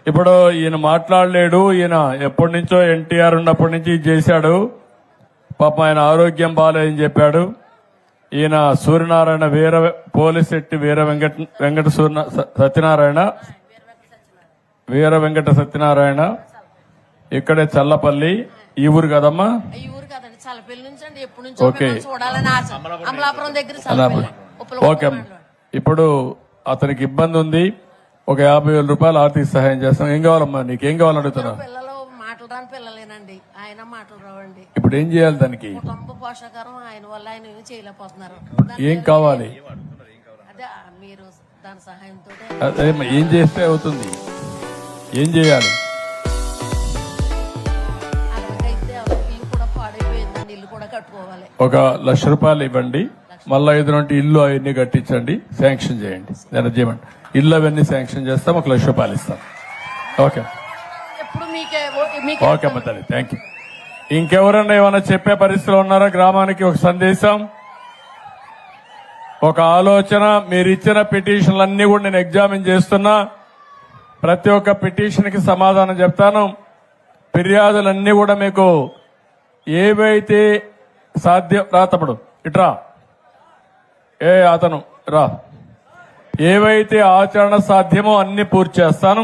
ఇప్పుడు ఈయన మాట్లాడలేడు. ఈయన ఎప్పటి నుంచో ఎన్టీఆర్ ఉన్నప్పటి నుంచి ఇది చేశాడు. పాపం ఆయన ఆరోగ్యం బాగాలేదని చెప్పాడు. ఈయన సూర్యనారాయణ పోలిశెట్టి వీర వెంకట సత్యనారాయణ వీర వెంకట సత్యనారాయణ ఇక్కడే చల్లపల్లి. ఈ ఊరు కదమ్మా? ఈ ఊరు కదండి, చల్లపల్లి నుంచి అండి. ఎప్పటి నుంచో చూడాలని ఆశ. అమలాపురం దగ్గర ఓకే. ఇప్పుడు అతనికి ఇబ్బంది ఉంది. ఒక 50,000 రూపాయలు ఆర్థిక సహాయం చేస్తాం. ఏం కావాలమ్మా? నీకేం కావాలని అడుగుతున్నా? పిల్లలు మాటలు రాని పిల్లలేనండి. ఆయన మాటలు రావండి. ఇప్పుడు ఏం చేయాలి దానికి? కుటుంబ పోషకారం ఆయన వల్ల ఆయన ఏమీ చేయలేకపోతున్నారు. ఏం కావాలి? అదే మీరు దాని సహాయంతో ఏం చేస్తే అవుతుంది? ఏం చేయాలి? అలాగైతే ఇల్లు కూడా పాడైపోయిందండి. ఇల్లు కూడా కట్టుకోవాలి. ఒక 1,00,000 రూపాయలు ఇవ్వండి. మళ్ళా 5 నుండి ఇల్లు అవన్నీ కట్టించండి, శాంక్షన్ చేయండి. నేను చేయమండి, ఇల్లు అవన్నీ శాంక్షన్ చేస్తాం. ఒక 1,00,000 రూపాయలు ఇస్తాం. ఓకే ఓకే అమ్మ తల్లి, థ్యాంక్ యూ. ఇంకెవరన్నా ఏమైనా చెప్పే పరిస్థితిలో ఉన్నారా? గ్రామానికి ఒక సందేశం, ఒక ఆలోచన. మీరు ఇచ్చిన పిటిషన్లన్నీ కూడా నేను ఎగ్జామిన్ చేస్తున్నా. ప్రతి ఒక్క పిటిషన్ కి సమాధానం చెప్తాను. ఫిర్యాదులన్నీ కూడా మీకు ఏవైతే సాధ్యం రా తమ్ముడు ఇట్రా, అతను రా, ఏవైతే ఆచరణ సాధ్యమో అన్ని పూర్తి చేస్తాను.